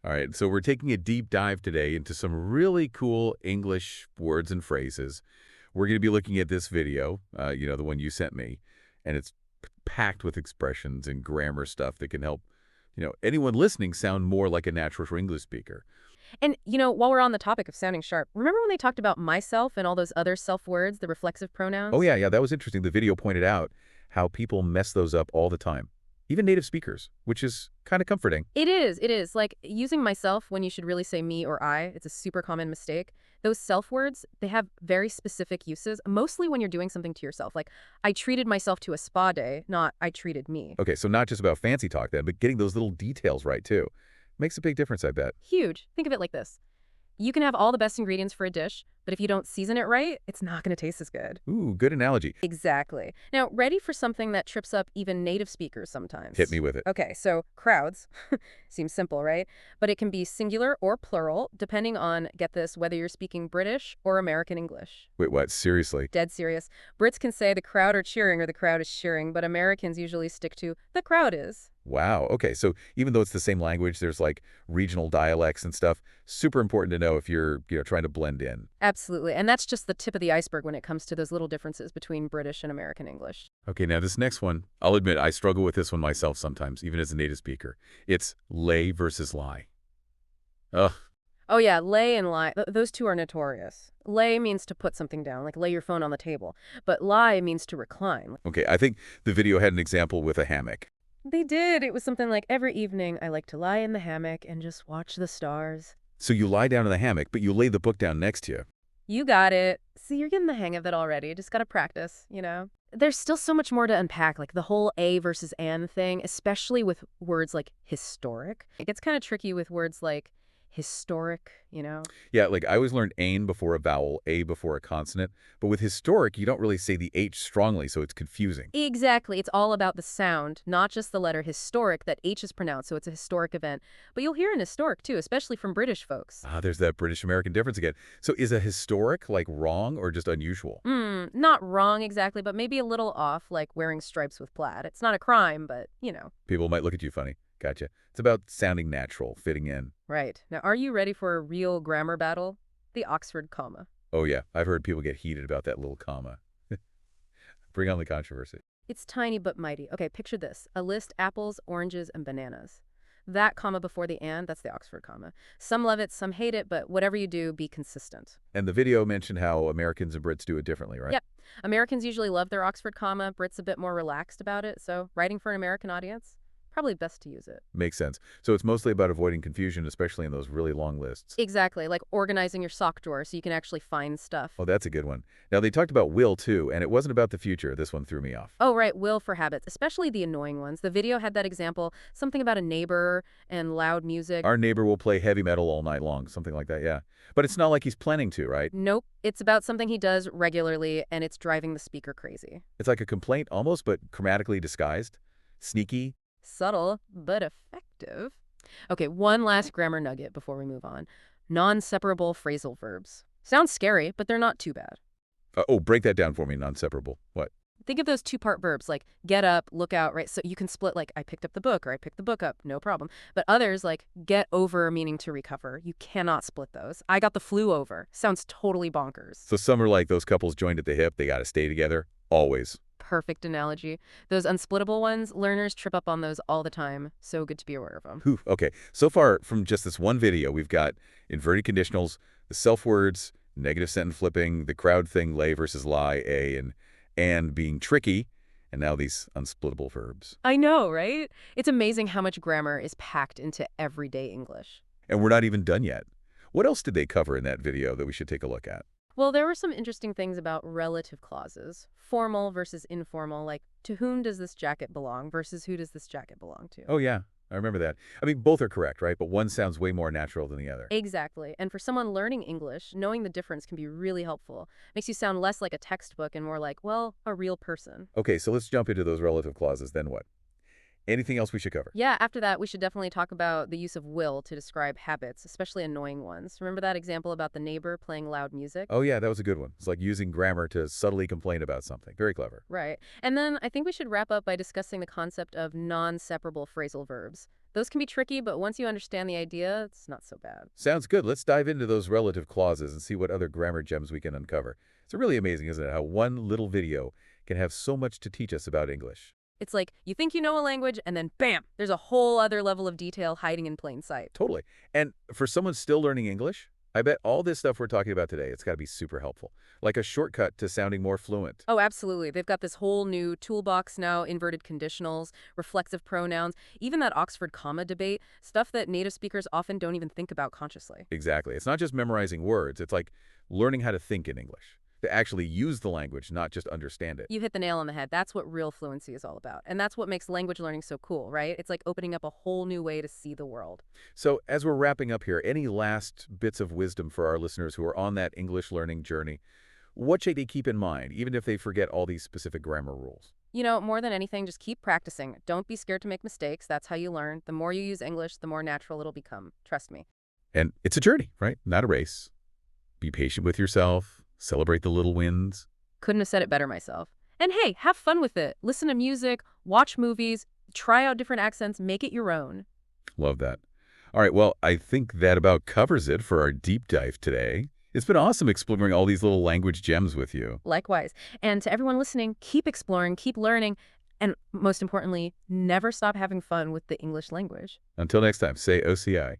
All right, so we're taking a deep dive today into some really cool English words and phrases. We're going to be looking at this video, the one you sent me, and it's packed with expressions and grammar stuff that can help, anyone listening sound more like a natural English speaker. And, while we're on the topic of sounding sharp, remember when they talked about myself and all those other self words, the reflexive Oh, pronouns? yeah, that was interesting. The video pointed out how people mess those up all the time, even native speakers, which is kind of comforting. It is, it is. Like using myself when you should really say me or I, it's a super common mistake. Those self words, they have very specific uses, mostly when you're doing something to yourself. Like, I treated myself to a spa day, not I treated me. Okay, so not just about fancy talk then, but getting those little details right, too. Makes a big difference, I bet. Huge. Think of it like this. You can have all the best ingredients for a dish, but if you don't season it right, it's not going to taste as good. Ooh, good analogy. Exactly. Now, ready for something that trips up even native speakers Hit sometimes. me with it. Okay, so crowds. Seems simple, right? But it can be singular or plural, depending on, get this, whether you're speaking British or American English. Wait, what? Seriously? Dead serious. Brits can say the crowd are cheering or the crowd is cheering, but Americans usually stick to the crowd is. Wow. Okay, so even though it's the same language, there's like regional dialects and stuff. Super important to know if you're, trying to blend in. Absolutely. And that's just the tip of the iceberg when it comes to those little differences between British and American English. Okay, now this next one, I'll admit I struggle with this one myself sometimes, even as a native speaker. It's lay versus lie. Ugh. Oh yeah, lay and lie. Those two are notorious. Lay means to put something down, like lay your phone on the table. But lie means to recline. Okay, I think the video had an example with a hammock. They did. It was something like, every evening I like to lie in the hammock and just watch the stars. So you lie down in the hammock, but you lay the book down next to you. You got it. See, you're getting the hang of it already. Just gotta practice. There's still so much more to unpack, like the whole a versus an thing, especially with words like historic. It gets kind of tricky with words like historic. Yeah, like I always learned ain before a vowel, a before a consonant. But with historic, you don't really say the H strongly, so it's confusing. Exactly. It's all about the sound, not just the letter historic that H is pronounced, so it's a historic event. But you'll hear an historic, too, especially from British folks. Ah, there's that British-American difference again. So is a historic like wrong or just unusual? Not wrong exactly, but maybe a little off, like wearing stripes with plaid. It's not a crime, but. People might look at you funny. Gotcha. It's about sounding natural, fitting in. Right. Now, are you ready for a real grammar battle? The Oxford comma. Oh, yeah. I've heard people get heated about that little comma. Bring on the controversy. It's tiny but mighty. Okay, picture this. A list apples, oranges, and bananas. That comma before the and, that's the Oxford comma. Some love it, some hate it, but whatever you do, be consistent. And the video mentioned how Americans and Brits do it differently, right? Yep. Americans usually love their Oxford comma. Brits a bit more relaxed about it. So writing for an American audience, probably best to use it. Makes sense. So it's mostly about avoiding confusion, especially in those really long lists. Exactly, like organizing your sock drawer so you can actually find stuff. Oh, that's a good one. Now, they talked about will, too, and it wasn't about the future. This one threw me off. Oh, right, will for habits, especially the annoying ones. The video had that example, something about a neighbor and loud music. Our neighbor will play heavy metal all night long, something like that, yeah. But it's not like he's planning to, right? Nope, it's about something he does regularly, and it's driving the speaker crazy. It's like a complaint almost, but grammatically disguised. Sneaky. Subtle, but effective. Okay, one last grammar nugget before we move on. Non-separable phrasal verbs. Sounds scary, but they're not too bad. Break that down for me, non-separable. What? Think of those two-part verbs like get up, look out, right? So you can split like I picked up the book or I picked the book up, no problem. But others like get over meaning to recover. You cannot split those. I got the flu over. Sounds totally bonkers. So some are like those couples joined at the hip. They got to stay together. Always. Perfect analogy. Those unsplittable ones, learners trip up on those all the time. So good to be aware of them. Whew, okay. So far from just this one video, we've got inverted conditionals, the self words, negative sentence flipping, the crowd thing, lay versus lie, a, and being tricky, and now these unsplittable verbs. I know, right? It's amazing how much grammar is packed into everyday English. And we're not even done yet. What else did they cover in that video that we should take a look at? Well, there were some interesting things about relative clauses. Formal versus informal, like to whom does this jacket belong versus who does this jacket belong to? Oh, yeah. I remember that. I mean, both are correct, right? But one sounds way more natural than the other. Exactly. And for someone learning English, knowing the difference can be really helpful. Makes you sound less like a textbook and more like, well, a real person. Okay, so let's jump into those relative clauses. Then what? Anything else we should cover? Yeah, after that, we should definitely talk about the use of will to describe habits, especially annoying ones. Remember that example about the neighbor playing loud music? Oh, yeah, that was a good one. It's like using grammar to subtly complain about something. Very clever. Right. And then I think we should wrap up by discussing the concept of non-separable phrasal verbs. Those can be tricky, but once you understand the idea, it's not so bad. Sounds good. Let's dive into those relative clauses and see what other grammar gems we can uncover. It's really amazing, isn't it, how one little video can have so much to teach us about English. It's like you think you know a language, and then bam, there's a whole other level of detail hiding in plain sight. Totally. And for someone still learning English, I bet all this stuff we're talking about today, it's got to be super helpful. Like a shortcut to sounding more fluent. Oh, absolutely. They've got this whole new toolbox now, inverted conditionals, reflexive pronouns, even that Oxford comma debate, stuff that native speakers often don't even think about consciously. Exactly. It's not just memorizing words. It's like learning how to think in English, to actually use the language, not just understand it. You hit the nail on the head. That's what real fluency is all about. And that's what makes language learning so cool, right? It's like opening up a whole new way to see the world. So as we're wrapping up here, any last bits of wisdom for our listeners who are on that English learning journey? What should they keep in mind, even if they forget all these specific grammar rules? You know, more than anything, just keep practicing. Don't be scared to make mistakes. That's how you learn. The more you use English, the more natural it'll become. Trust me. And it's a journey, right? Not a race. Be patient with yourself. Celebrate the little wins. Couldn't have said it better myself. And hey, have fun with it. Listen to music, watch movies, try out different accents, make it your own. Love that. All right, well, I think that about covers it for our deep dive today. It's been awesome exploring all these little language gems with you. Likewise. And to everyone listening, keep exploring, keep learning, and most importantly, never stop having fun with the English language. Until next time, say OCI.